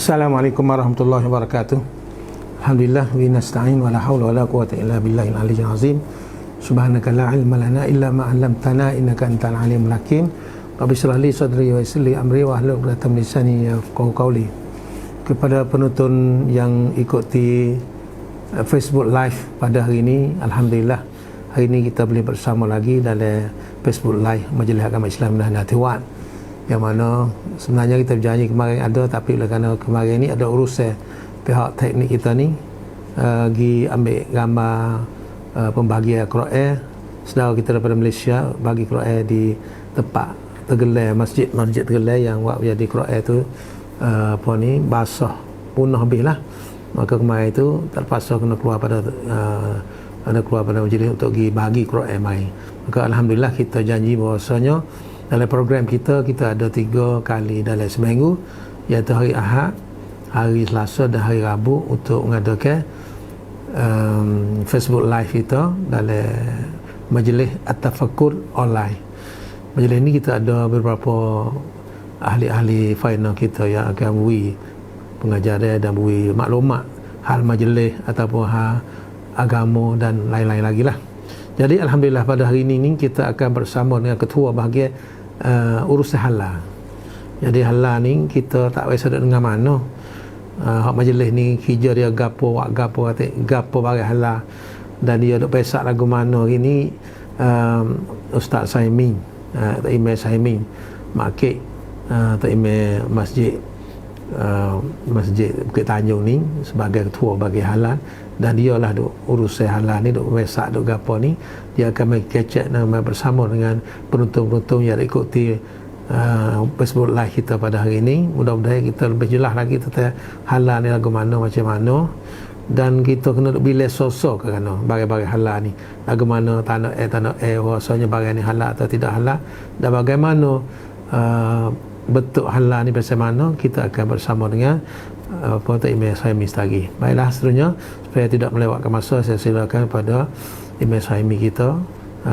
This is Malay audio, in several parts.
Assalamualaikum warahmatullahi wabarakatuh. Alhamdulillah wa nasta'in wa la haula wa la quwwata illa billahil aliyyil azim. Subhanaka la ilma lana illa ma 'allamtana innaka antal alimul hakim. Rabbi shrah li sadri wa yassir li amri wa hlul 'uqdatam min lisani yafqahu qawli. Kepada penonton yang ikuti Facebook Live pada hari ini, alhamdulillah hari ini kita boleh bersama lagi dalam Facebook Live Majlis Agama Islam dan Natiwan, yang mana sebenarnya kita berjanji kemarin ada, tapi oleh kerana kemarin ni ada urusan pihak teknik kita ni pergi ambil gambar pembahagian Quran saudara kita daripada Malaysia, bagi Quran di tempat tergelar masjid tergelar yang buat jadi Quran tu basah punah habis lah. Maka kemarin tu terpaksa kena keluar pada majlis untuk pergi bagi Quran mai. Maka alhamdulillah kita janji bahawasanya dalam program kita ada 3 kali dalam seminggu, iaitu hari Ahad, hari Selasa dan hari Rabu, untuk mengadakan Facebook Live kita dalam majlis At-Tafakkur online. Majlis ini kita ada beberapa ahli-ahli final kita yang akan beri pengajaran dan beri maklumat hal majlis ataupun hal agama dan lain-lain lagi lah. Jadi alhamdulillah pada hari ini kita akan bersama dengan ketua bahagian urusan halal. Jadi halal ni kita tak biasa dengan mana hak majlis ni kerja dia gapo bagi halal, dan dia duk pesak lagu mana ini. Ustaz Saimin, Imam Saimin Makik, Imam Masjid Bukit Tanjung ni sebagai ketua bagi halal, dan dia lah duk urusan halal ni, duk wesak duk gapo ni. Dia akan kecek bersama dengan penonton-penonton yang ikuti Facebook Live kita pada hari ini. Mudah-mudahan kita lebih jelas lagi tentang halal ni lagu mana, macam mana, dan kita kena bila sosok kerana bagai-bagai halal ni lagu mana, tanah rasanya bagai ni halal atau tidak halal, dan bagaimana bentuk halal ni macam mana. Kita akan bersama dengan Puan Imam Saimi lagi. Baiklah, seterusnya supaya tidak melewatkan masa, saya silakan pada Imam Saimi kita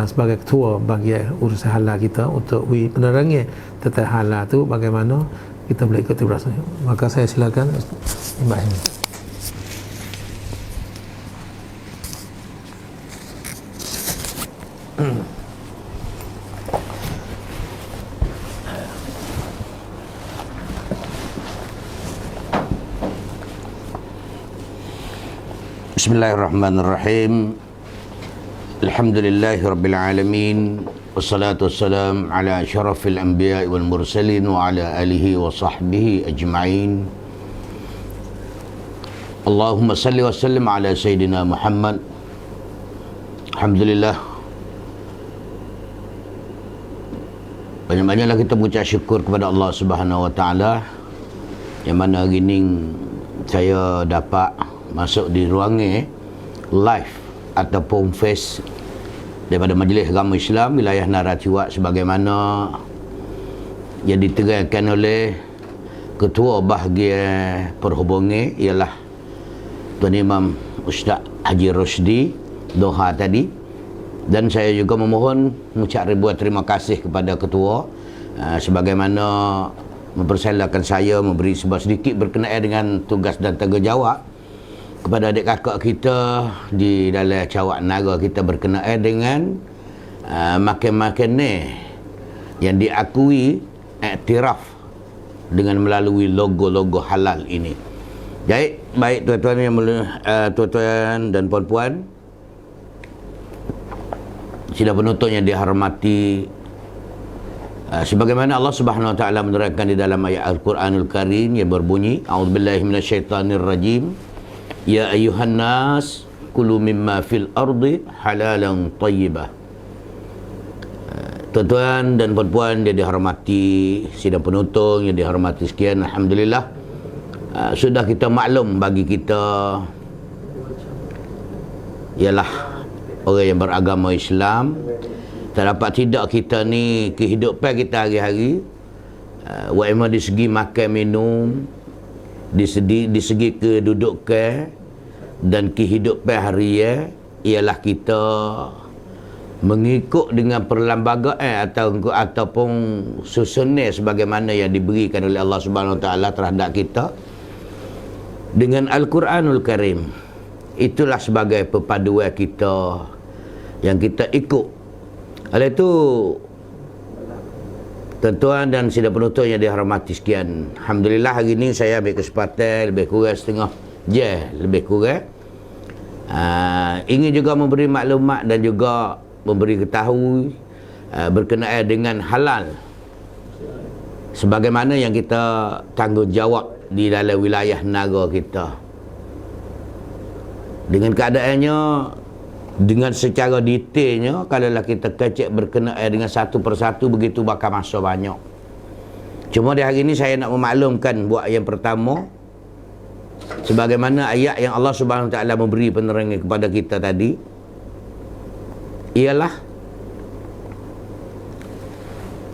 sebagai ketua bahagian urusan halal kita untuk penerangan tentang halal tu bagaimana kita boleh ikuti berasa. Maka saya silakan Imam Saimi. Bismillahirrahmanirrahim. Alhamdulillahi rabbil alamin, wassalatu wassalam ala asyrafil anbiya'i wal mursalin wa ala alihi wa sahbihi ajma'in. Allahumma salli wa sallim ala sayyidina Muhammad. Alhamdulillah, banyak-banyaklah kita mengucap syukur kepada Allah Subhanahu wa taala, yang mana hari ini saya dapat masuk di ruangan live ataupun face daripada Majlis Agama Islam wilayah Naratiwat, sebagaimana yang diterangkan oleh Ketua Bahagian Perhubungan ialah Tuan Imam Ustaz Haji Rosdi Doha tadi. Dan saya juga memohon mengucap ribuan terima kasih kepada Ketua sebagaimana mempersilakan saya memberi sebuah sedikit berkenaan dengan tugas dan tanggungjawab kepada adik kakak kita di dalam cawak nara kita berkenaan dengan makan-makan yang diakui iktiraf dengan melalui logo-logo halal ini. Baik tuan-tuan yang tuan-tuan dan puan-puan, sidang penonton yang dihormati, sebagaimana Allah Subhanahu wa taala menerangkan di dalam ayat Al-Quranul Karim yang berbunyi, a'udzubillahi minasyaitonirrajim, ya ayyuhan nas kulu mimma fil ardi halalan tayyibah. Tuan-tuan dan puan-puan yang dihormati, sidang penonton yang dihormati sekian, alhamdulillah sudah kita maklum bagi kita ialah orang yang beragama Islam, tak dapat tidak kita ni kehidupan kita hari-hari, walaupun di segi makan minum, di segi kedudukan dan kehidupan harian, ialah kita mengikut dengan perlembagaan ataupun susunan sebagaimana yang diberikan oleh Allah Subhanahu Wa Taala terhadap kita. dengan Al-Quranul Karim. Itulah sebagai perpaduan kita yang kita ikut. Oleh itu, tuan-tuan dan sidang penonton yang dihormati sekian, alhamdulillah hari ini saya ambil kesempatan lebih kurang setengah jam lebih kurang ingin juga memberi maklumat dan juga memberi ketahui berkenaan dengan halal sebagaimana yang kita tanggungjawab di dalam wilayah negara kita. Dengan keadaannya, dengan secara detailnya, kalaulah kita kecek berkenaan dengan satu persatu, begitu bakal masa banyak. Cuma di hari ini saya nak memaklumkan buat yang pertama, sebagaimana ayat yang Allah Subhanahu Wa Taala memberi penerangan kepada kita tadi, ialah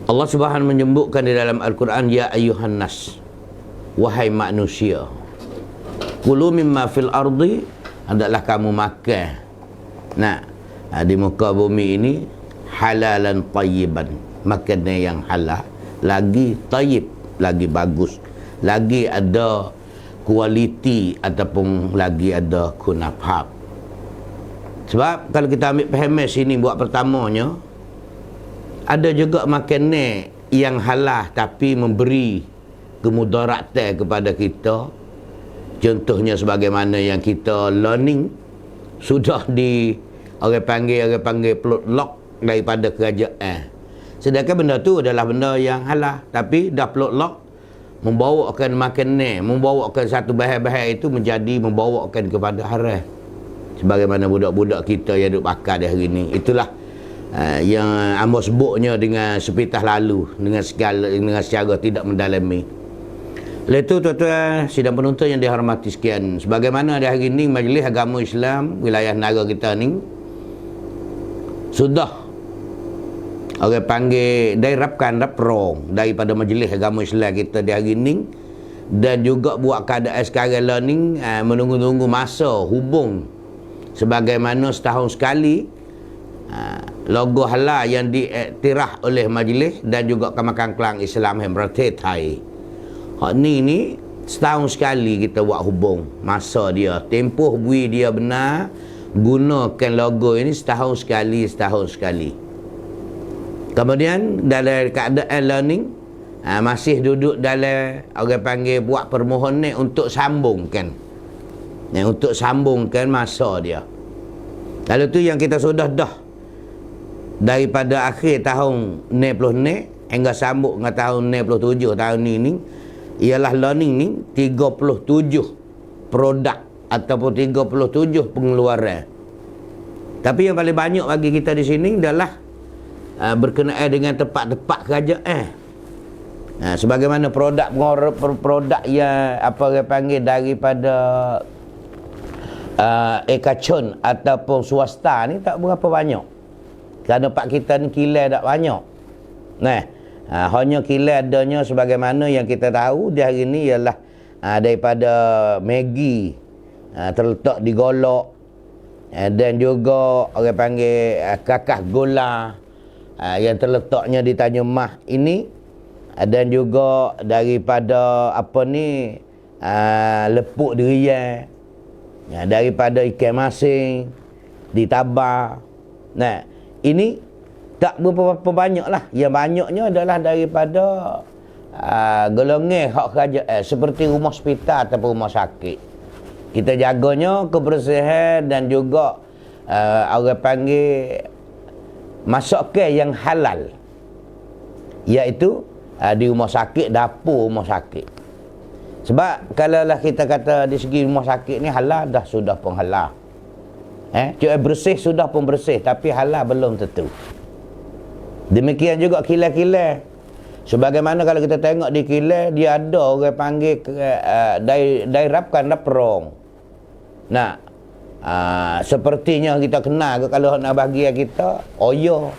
Allah Subhanahu menyebutkan di dalam Al-Quran, ya ayyuhan nas, wahai manusia, kulu mimma fil ardi, hendaklah kamu makan di muka bumi ini halalan tayyiban, makanan yang halal, lagi tayyib, lagi bagus, lagi ada kualiti ataupun lagi ada kunafhab. Sebab kalau kita ambil paham sini buat pertamanya, ada juga makanan yang halal tapi memberi kemudaratan kepada kita. Contohnya sebagaimana yang kita learning sudah di orang panggil plot lock daripada kerajaan. Sedangkan benda tu adalah benda yang halal, tapi dah plot lock membawakan makanan, membawakan satu bahan-bahan itu menjadi membawakan kepada haram. Sebagaimana budak-budak kita yang duduk bakar di hari ini. Itulah yang Amba sebutnya dengan sepitah lalu, dengan secara tidak mendalami. Oleh itu, tuan-tuan sidang penonton yang dihormati sekian, sebagaimana di hari ini Majlis Agama Islam wilayah negara kita ni sudah orang panggil dirapkan raprong daripada Majlis Agama Islam kita di hari ini, dan juga buat keadaan sekarang learning menunggu-nunggu masa hubung sebagaimana setahun sekali logo halal yang diiktiraf oleh majlis dan juga Kemakan Kelang Islam yang bertetai. Hak ni setahun sekali kita buat hubung masa dia, tempoh bui dia benar gunakan logo ini setahun sekali. Kemudian dalam keadaan learning masih duduk dalam orang panggil buat permohonan untuk sambungkan masa dia. Lalu tu yang kita sudah dah daripada akhir tahun 90 hingga sambung dengan tahun 97 tahun ini, ialah learning ni 37 produk ataupun 37 pengeluaran. Tapi yang paling banyak bagi kita di sini adalah berkenaan dengan tempat-tempat kerajaan. Sebagaimana produk yang apa orang panggil daripada ekacon ataupun swasta ni tak berapa banyak. Kerana tempat kita ni kilang tak banyak. Hanya kilang adanya sebagaimana yang kita tahu di hari ini ialah daripada Maggi terletak di Golok, dan juga orang panggil Kakak Gola yang terletaknya di Tanjung Mas ini, dan juga daripada lepuk durian, daripada ikan masin di Tabah. Ini tak berapa banyak lah. Yang banyaknya adalah daripada golongan hak kerajaan seperti rumah hospital ataupun rumah sakit. Kita jaganya kebersihan dan juga orang panggil masakan yang halal, iaitu di rumah sakit, dapur rumah sakit. Sebab kalaulah kita kata di segi rumah sakit ni halal, dah sudah pun halal. Bersih sudah pun bersih, tapi halal belum tentu. Demikian juga kilang-kilang. Sebagaimana kalau kita tengok di kilang, dia ada orang panggil dirapkan raprong. Sepertinya kita kenal kalau nak bagi kita OYO,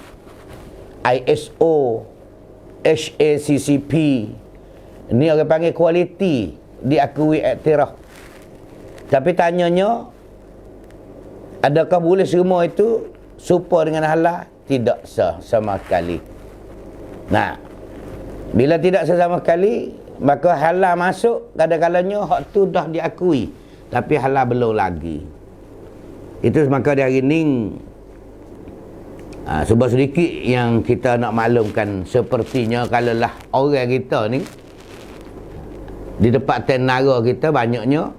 ISO, HACCP. Ini orang panggil kualiti, diakui iktiraf. Tapi tanyanya, adakah boleh semua itu serupa dengan halal? Tidak sah sama sekali. Bila tidak sah sama sekali, Maka halal masuk, kadang-kadangnya hak tu dah diakui, tapi halal belum lagi. Itu maka dari ini sebab sedikit yang kita nak maklumkan. Sepertinya kalaulah orang kita ni di tempat tenara kita banyaknya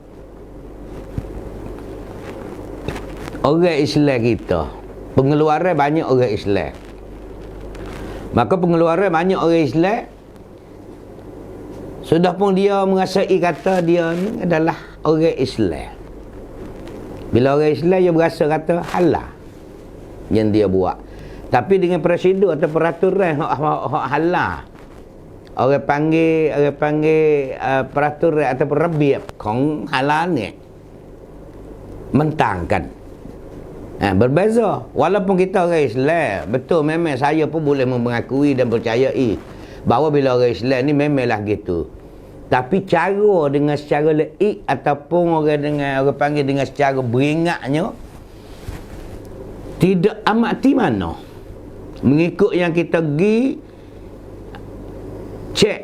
orang Islam kita, pengeluaran banyak orang Islam. Maka pengeluaran banyak orang Islam, sudah pun dia merasai kata dia ni adalah orang Islam. Bila orang Islam dia berasa kata halal yang dia buat. Tapi dengan prosedur atau peraturan hak halal, orang panggil peraturan atau rebiab kong halal ni mentangkan. Berbeza. Walaupun kita orang Islam, betul memang saya pun boleh mengakui dan percayai bahawa bila orang Islam ni memanglah gitu. Tapi cara dengan secara leik ataupun orang panggil dengan secara beringatnya tidak amati mana. Mengikut yang kita pergi cek,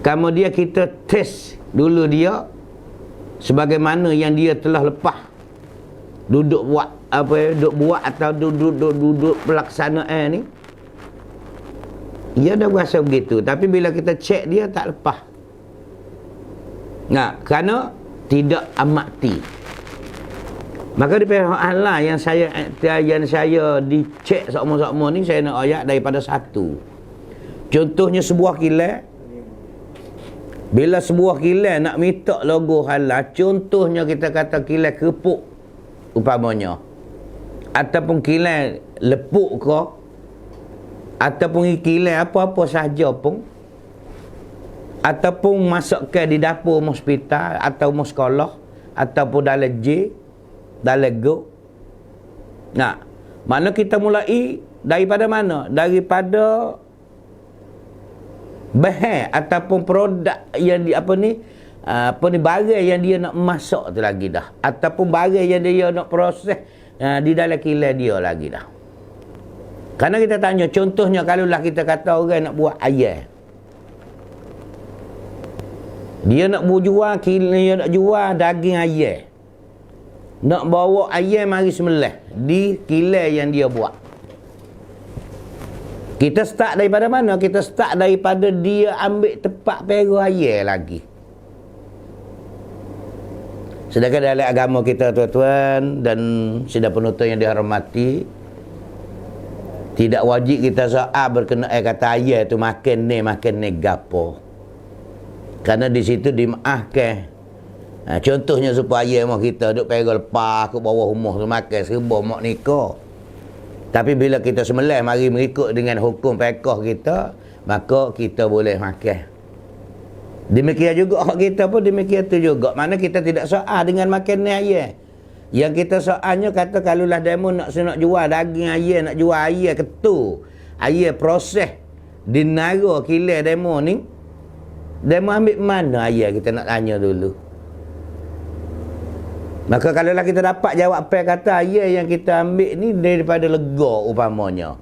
kemudian kita test dulu dia sebagaimana yang dia telah lepas duduk buat atau duduk pelaksanaan ni, dia dah berasa begitu. Tapi bila kita cek dia tak lepas. Kerana tidak amati. Maka di pihak Allah yang saya dicek sama-sama ni, saya nak ayat daripada satu. Contohnya sebuah kilat. Bila sebuah kilat nak minta logo halal, contohnya kita kata kilat kerupuk umpamanya, ataupun kilat lepuk ke, ataupun kilat apa-apa sahaja pun, ataupun masukkan di dapur hospital atau sekolah ataupun dalam J, dalam go. Mana kita mulai daripada mana? Daripada bahan ataupun produk yang barang yang dia nak masak tu lagi dah, ataupun barang yang dia nak proses di dalam kilat dia lagi dah. Kerana kita tanya, contohnya kalaulah kita kata orang nak buat ayam, dia nak jual daging ayam, nak bawa ayam mari sembelih di kilat yang dia buat. Kita start daripada mana? Kita start daripada dia ambil tempat peru ayam lagi. Sedangkan dalam agama kita, tuan-tuan dan sidang penonton yang dihormati, tidak wajib kita soal berkenaan kata ayam tu makan ni gapo. Kerana di situ dimaafkan. Contohnya supaya mak kita duk pegang lepas ke bawah rumah tu makan serba mak nikah. Tapi bila kita sembelih mari mengikut dengan hukum fiqh kita, maka kita boleh makan. Demikian juga hak kita pun demikian tu juga. Mana kita tidak soal dengan makan ni ayam. Yang kita soalnya kata kalaulah demo nak jual daging ayam, nak jual ayam ketu, ayam proses di nara kilat demo ni, demo ambil mana ayam, kita nak tanya dulu. Maka kalaulah kita dapat jawab apa kata ayam yang kita ambil ni daripada lega umpamanya,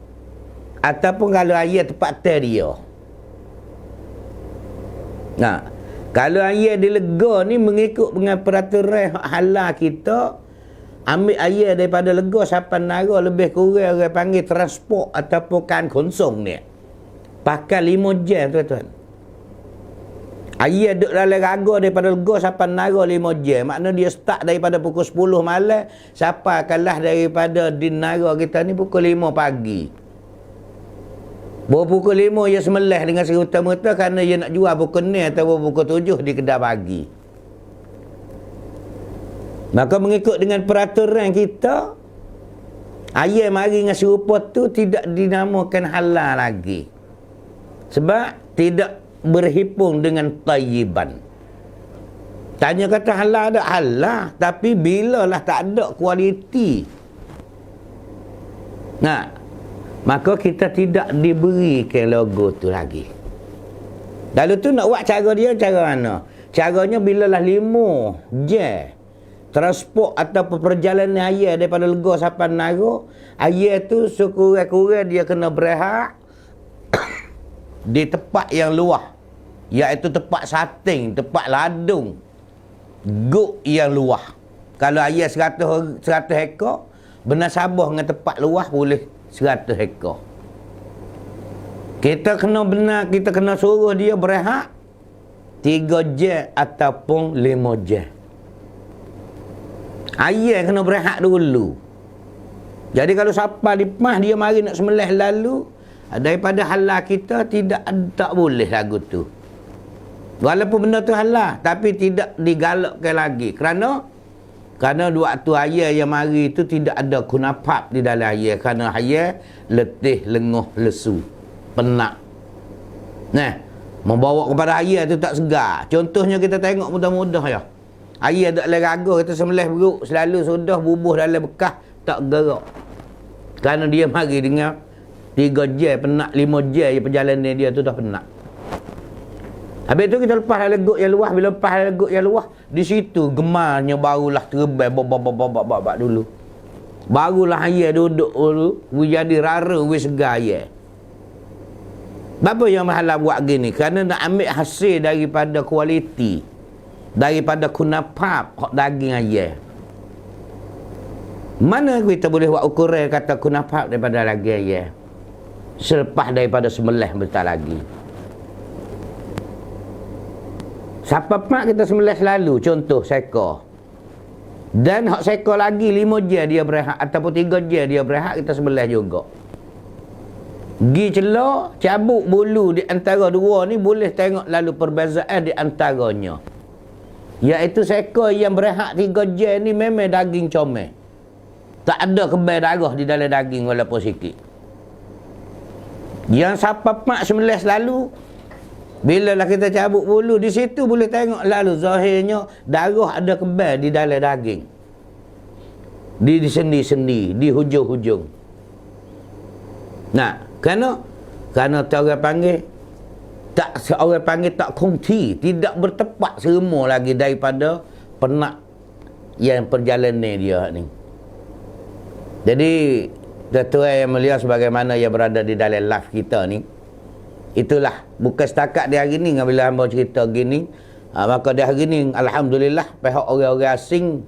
ataupun kalau ayam tempat dia. Kalau ayam di lega ni mengikut dengan peraturan halal kita, ambil ayam daripada lega sampai nara lebih kurang orang panggil transport ataupun kan konsong ni pakai 5 jam, tuan-tuan. Ayam duduk dalam raga daripada lega sampai nara 5 jam. Maknanya dia start daripada pukul 10 malam sampai kalah daripada di nara kita ni pukul 5 pagi. Baru pukul 5 dia sembelih dengan serta-merta kerana dia nak jual pukul 6 atau pukul 7 di kedai pagi. Maka mengikut dengan peraturan kita, ayam mari dengan serupa tu tidak dinamakan halal lagi. Sebab tidak berhipung dengan tayyiban. Tanya kata halal ada halal, tapi bilalah tak ada kualiti, maka kita tidak diberikan logo tu lagi. Lalu tu nak buat cara dia cara mana? Caranya bilalah 5 jam transport atau perjalanan ayam daripada lega sampai nara, ayam tu sekurang-kurang dia kena berehat di tempat yang luas, iaitu tempat sating, tempat ladung, guk yang luah. Kalau ayat 100 ekor, bernasabah dengan tempat luah boleh 100 ekor. Kita kena benar, kita kena suruh dia berehat 3 jam ataupun 5 jam. Ayat kena berehat dulu. Jadi kalau siapa dipah dia mari nak sembelih lalu, daripada halal kita tak boleh lagu tu. Walaupun benda tu halal, tapi tidak digalakkan lagi. Kerana waktu ayat yang mari itu tidak ada kunafab di dalam ayat. Kerana ayat letih, lenguh, lesu, penat. Nah, membawa kepada ayat tu tak segar. Contohnya kita tengok mudah-mudah ya. Ayat tak boleh ragu, kita sembelih beruk, selalu sudah bubuh dalam bekas, tak gerak. Kerana dia mari dengan 3 jam penat, 5 jam perjalanan dia tu dah penat. Habis tu kita lepas leguk yang luah. Bila lepas leguk yang luah, di situ gemarnya barulah terbang babak dulu. Barulah ayah duduk dulu, jadi rara wis segar ayah. Apa yang mahalah buat gini? Kerana nak ambil hasil daripada kualiti, daripada kunafab hak daging ayah. Mana kita boleh buat ukuran kata kunafab daripada daging ayah? Selepas daripada sembelih bentar lagi. Siapa mak kita sembelih selalu, contoh seekor. Dan hak seekor lagi 5 jam dia berehat ataupun 3 jam dia berehat, kita sembelih juga. Gi celak, cabut bulu di antara dua ni, boleh tengok lalu perbezaan di antaranya. Iaitu seekor yang berehat 3 jam ni memang daging comel. Tak ada kebal darah di dalam daging walaupun sikit. Yang siapa mak sembelih selalu, bila lah kita cabut bulu, di situ boleh tengok lalu zahirnya darah ada kebal di dalam daging. Di sendi-sendi, di hujung-hujung. Nah, kerana orang panggil tak kongti, tidak bertepat semua lagi daripada penat yang perjalanan dia ni. Jadi tuan-tuan yang mulia, sebagaimana yang berada di dalam live kita ni, itulah, bukan setakat di hari ni bila hamba cerita gini, maka di hari ni alhamdulillah pihak orang-orang asing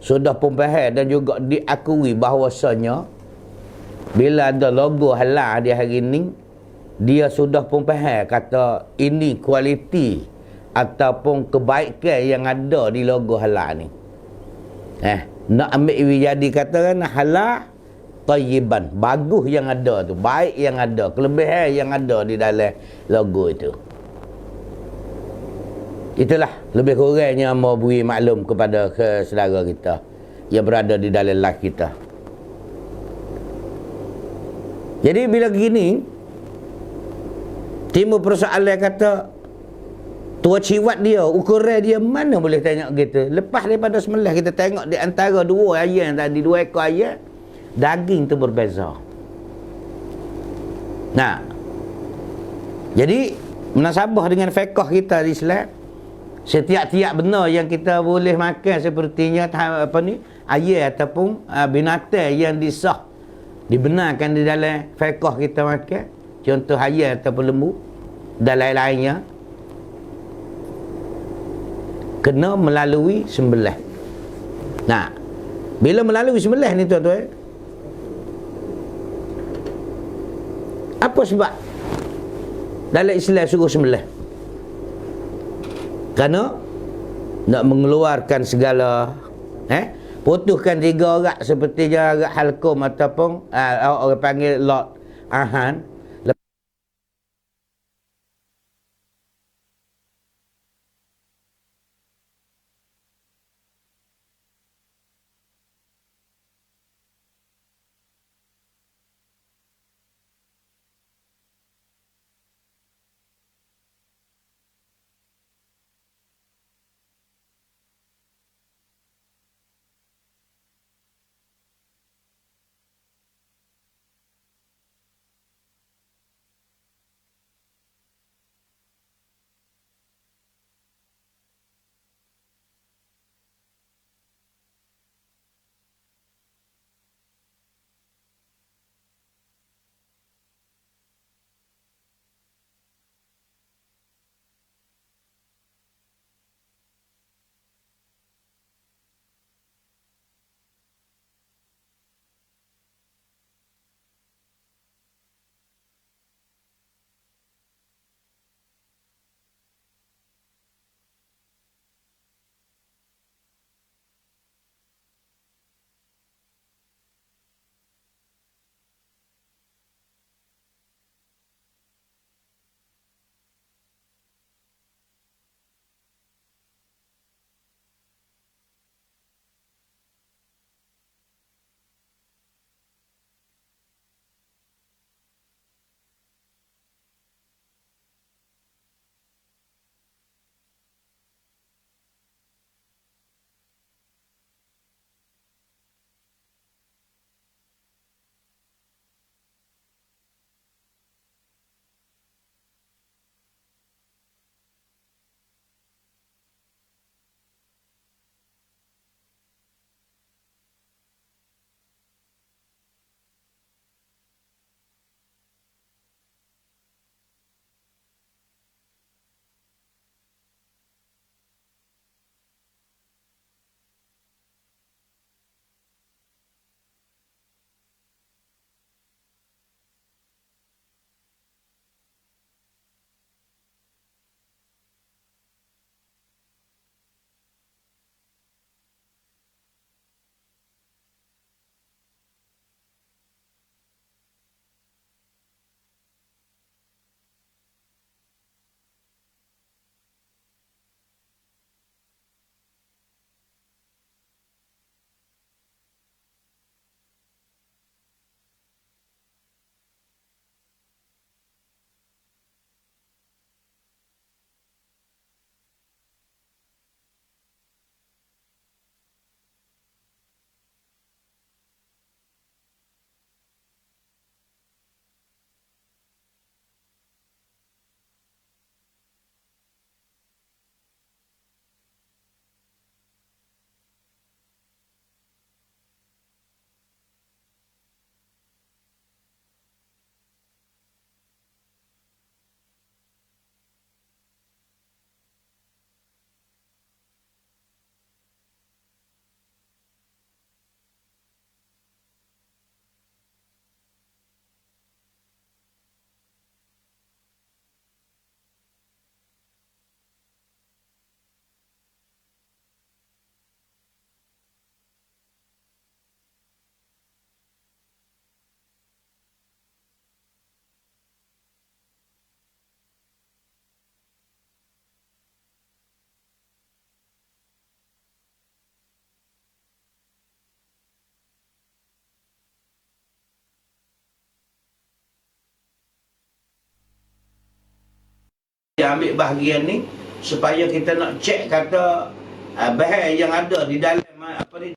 sudah pun faham dan juga diakui bahawasanya bila ada logo halal di hari ni, dia sudah pun faham kata ini kualiti ataupun kebaikan yang ada di logo halal ni. Nak ambil jadi katakan halal tayyiban, bagus yang ada tu, baik yang ada, kelebihan yang ada di dalam logo itu. Itulah lebih kurangnya mau beri maklum kepada saudara kita yang berada di dalam live kita. Jadi bila begini timbul persoalan kata tua ciwat dia, ukuran dia mana boleh tengok gitu. Lepas daripada sembelih kita tengok di antara dua ayat yang tadi, 2 ekor ayat, daging tu berbeza. Nah, jadi menasabah dengan fiqh kita di Islam, setiap-tiap benda yang kita boleh makan sepertinya ayat ataupun binatang yang disah dibenarkan di dalam fiqh kita makan, contoh ayat ataupun lembu dan lain-lainnya, kena melalui sembelih. Nah, bila melalui sembelih ni tuan-tuan, apa sebab dalam Islam suruh sembelih? Kerana nak mengeluarkan segala putuskan 3 orat seperti jarak halkum ataupun orang panggil lot ahan. kita ambil bahagian ni supaya kita nak cek kata bahan yang ada di dalam apa ni.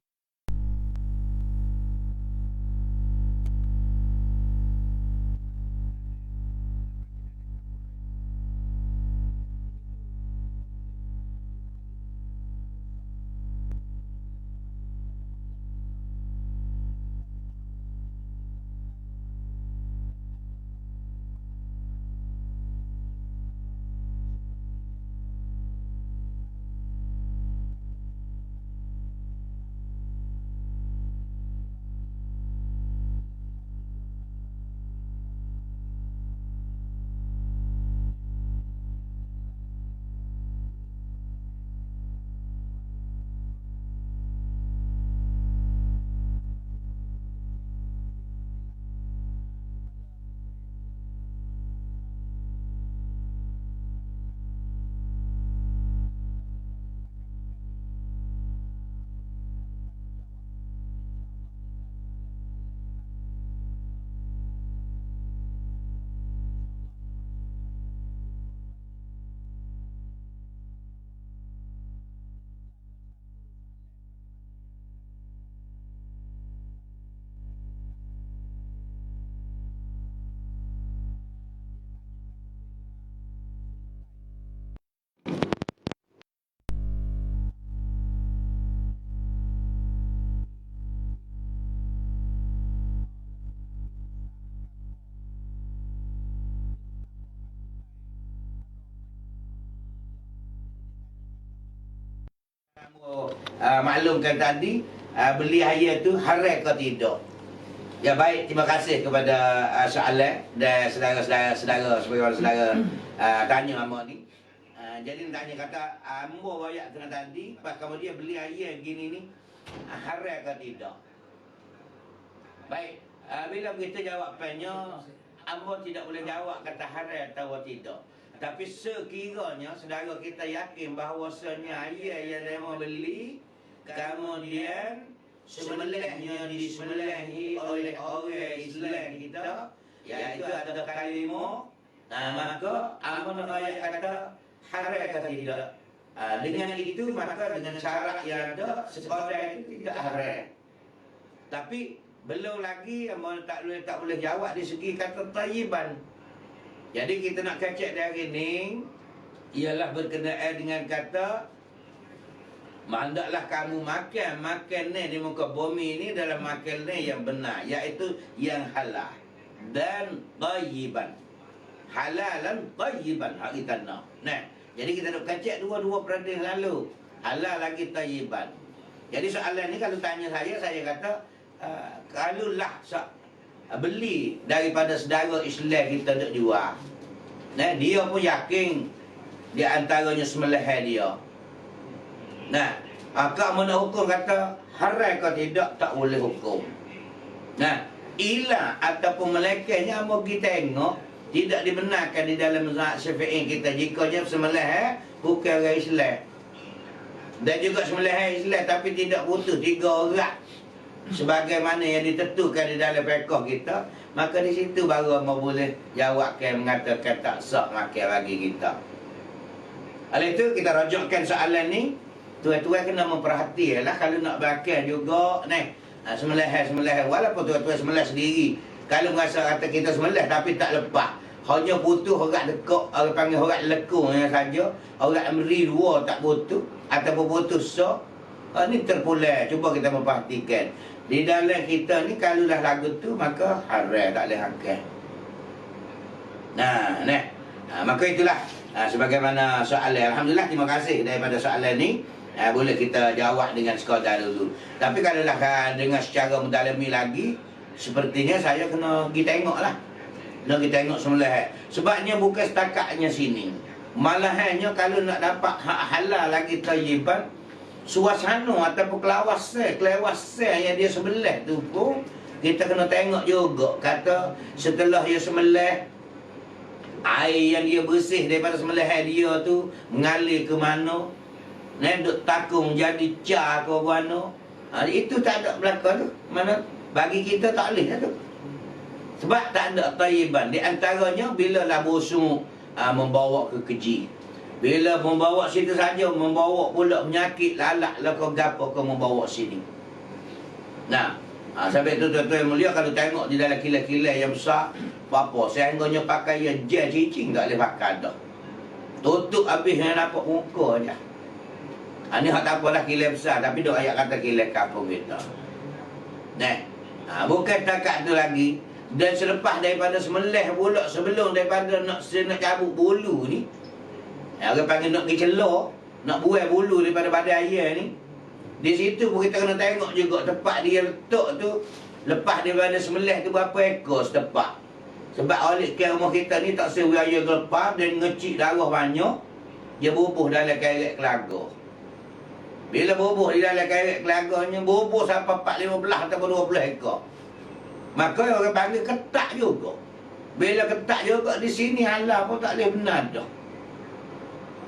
Maklumkan tadi beli air tu haram ke tidak. Ya baik, terima kasih kepada soalan dan saudara-saudara sebagaimana saudara tanya hamba ni. Jadi tanya kata ambo royak dengan tadi pas kemudian beli air gini ni haram ke tidak. Baik, bila kita jawapannya ambo tidak boleh jawab kata haram atau tidak. Tapi sekiranya saudara kita yakin bahawasanya air yang dia mau beli kemudian sembelihnya disembelihi oleh orang Islam kita, iaitu ada kalimah, maka amun ayat kata haram atau tidak. Dengan itu maka dengan syarat yang ada sekolah itu tidak haram. Tapi belum lagi amun tak boleh jawab di segi kata tayyiban. Jadi kita nak kacak dari ni ialah berkenaan dengan kata hendaklah kamu makan ni di muka bumi ni dalam makan ni yang benar, iaitu yang halal dan tayyiban. Halalan tayyiban hak kita nak. Nah, jadi kita nak kacak dua-dua perada lalu. Halal lagi tayyiban. Jadi soalan ni kalau tanya saya kata kalaulah beli daripada saudara Islam kita duk jual. Nah, dia pun yakin di antaranya sembelihan dia. Nah, akak mana hukum kata haram ke tidak, tak boleh hukum. Nah, ilah ataupun melekehnya mau kita tengok tidak dibenarkan di dalam mazhab Syafi'i kita jika dia sembelihan bukan orang Islam. Dan juga sembelihan Islam tapi tidak butuh 3 orang sebagaimana yang ditentukan di dalam fiqh kita, maka di situ baru mau boleh jawabkan mengatakan tak sah makan bagi kita. Oleh itu kita rajukkan soalan ni, tuan-tuan kena memperhatikanlah kalau nak makan juga ni sembelihan walaupun tuan-tuan sembelih sendiri. Kalau merasa kata kita sembelih tapi tak lepas, hanya butuh orang dekok, orang panggil orang lekung saja, orang meri 2 tak butuh ataupun butuh sok. Ni terpulang. Cuba kita memperhatikan di dalam kita ni kalau dah lagu tu maka haram, tak boleh makan. Maka itulah sebagaimana soalan. Alhamdulillah, terima kasih daripada soalan ni. Boleh kita jawab dengan sekadar dulu. Tapi kalau lah dengan secara mendalami lagi, sepertinya saya kena pergi tengok lah. Kena pergi tengok sembelihan. Sebabnya bukan setakatnya sini, malahannya kalau nak dapat hak halal lagi tayyiban, suasana ataupun kelewasan yang dia sembelih tu pun kita kena tengok juga. Kata setelah dia sembelih, air yang dia bersih daripada sembelihan dia tu mengalir ke mana, duk takung jadi car ke mana, itu tak ada belakang tu. Mana bagi kita tak boleh lah tu, sebab tak ada tayyiban. Di antaranya bila lah busuk membawa ke keji. Bila membawa situ saja, membawa pula penyakit, lalak lah kau gapo kau membawa sini. Nah, sampai tu tuan-tuan yang mulia, kalau tengok di dalam kilai-kilai yang besar, apa seanggahnya pakai yang gel cicing tak boleh pakai dah. Tutup habis yang nampak muka aja. Ini hak tak apalah kilai besar, tapi dok ayat kata kilai kampung kita. Nah, bukan takat tu lagi. Dan selepas daripada semelih pula, sebelum daripada nak cabut bulu ni, orang panggil nak pergi celor, nak buai bulu daripada badan ayah ni, di situ pun kita kena tengok juga tempat dia letak tu, lepas daripada semelih tu berapa ekor setepak. Sebab alik ke rumah kita ni tak sewa ayah gelepar dan ngecik darah banyak, dia bubuh dalam kerek kelaga. Bila bubuh di dalam kerek kelaganya, bubuh sampai 15 atau 20 ekor. Maka orang panggil ketak juga. Bila ketak juga di sini halah pun tak boleh benar dah.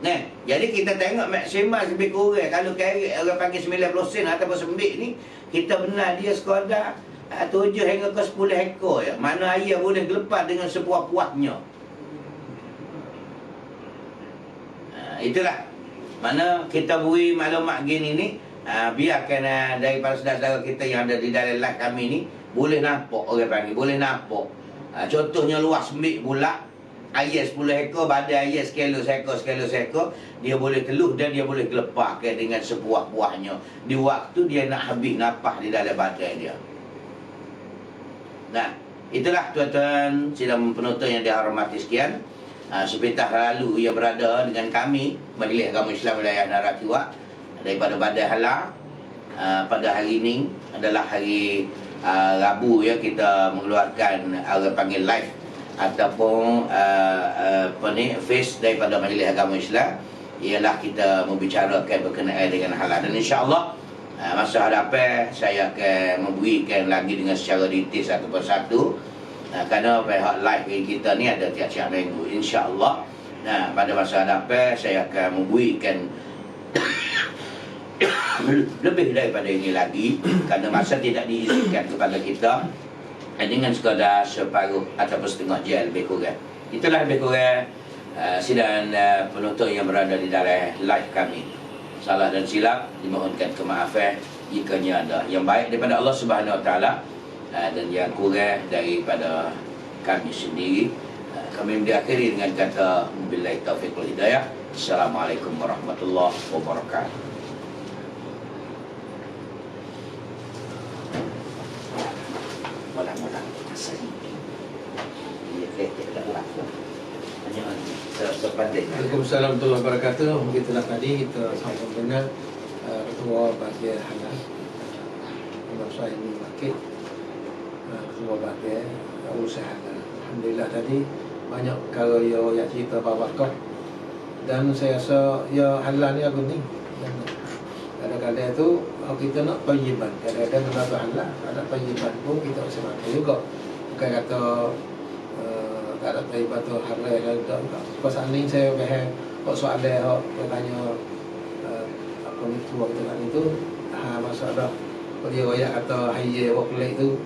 Nah, jadi kita tengok maksimal lebih kurang. Kalau kerek orang panggil 90 sen ataupun sembik ni, kita benar dia sekadar 7 hingga ke 10 ekor ya. Mana ayah boleh gelepar dengan sepuas-puasnya. Itulah. Mana kita beri maklumat gini ni, biarkan daripada saudara-saudara kita yang ada di dalam live kami ni, boleh nampak orang panggil, boleh nampak. Contohnya luas sembik pula, ayah 10 ekor, badan ayah sekilo sekor, dia boleh teluh dan dia boleh gelepar dengan sepuas-puasnya. Di waktu dia nak habis napas di dalam badan dia. Nah, itulah tuan-tuan sidang penonton yang dihormati sekian. Sepintas lalu ia berada dengan kami Majlis Agama Islam Wilayah Naratua daripada Badai Hala. Pada hari ini adalah hari Rabu ya, kita mengeluarkan orang panggil live ataupun face daripada Majlis Agama Islam, ialah kita membicarakan berkenaan dengan halal. Dan insya-Allah masa hadapan saya akan memberikan lagi dengan secara detail satu persatu. Kerana pihak live kita ni ada tiap-tiap minggu, insya-Allah. Nah, pada masa hadapan saya akan memberikan lebih daripada ini lagi, kerana masa tidak diizinkan kepada kita dengan sekadar separuh ataupun setengah jam lebih kurang. Itulah lebih kurang sidang penonton yang berada di dalam live kami. Salah dan silap dimohonkan kemaafan jikanya ada. Yang baik daripada Allah Subhanahu Wa Taala dan yang kurang daripada kami sendiri. Kami mengakhiri dengan kata billahi taufiq wal hidayah. Assalamualaikum warahmatullahi wabarakatuh. Mula-mula asal ini. Dia tak buat. Hanya sepandai. Waalaikumsalam warahmatullahi wabarakatuh. Begitulah tadi kita sama dengan Ketua Bahagian Halal Imam Suhaimi Wakil, Ketua Bahagian Usaha. Alhamdulillah tadi banyak perkara yang cerita barakah, dan saya rasa ya halal ni aku ni. Kadang-kadang tu kita nak tayyiban, kadang-kadang nak halal, ada tayyiban pun kita mesti makan juga. Bukan kata tak ada tayyiban tu halal dan tak. Pasal ni saya faham kok soalan dia tanya apa ni tua kita kan itu masalah dia royak kata hayya wa kulit tu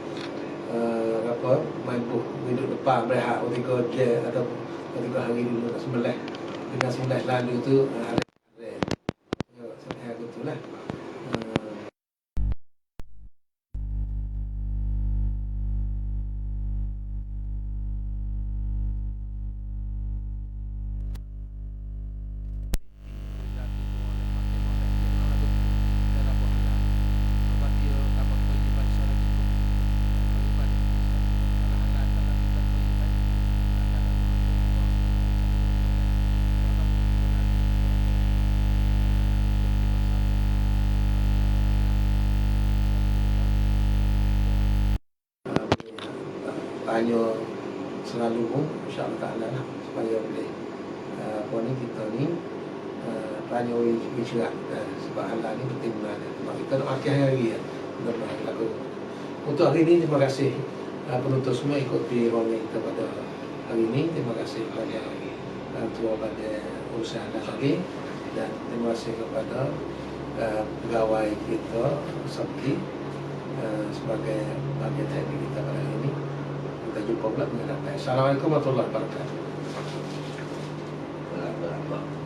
apa mampu hidup depan berehat ketika dia atau ketika hari dulu nak sembelih dengan sembelih lalu tu ada ya saya gitulah. Tanya selalu pun insya-Allah Taala lah, supaya boleh apa ni kita ni tanya bicara sebab halal ni penting mana. Sebab kita nak akhir hari ya. Mudah-mudahan lagu. Untuk hari ini terima kasih penonton semua ikut di rolling kita pada hari ini. Terima kasih kepada Ketua Badan Usaha tadi, dan terima kasih kepada pegawai kita Sabti sebagai bagian teknik kita pada hari ini. Kita jumpa pula dengan datang. Assalamualaikum warahmatullahi wabarakatuh. Akbar.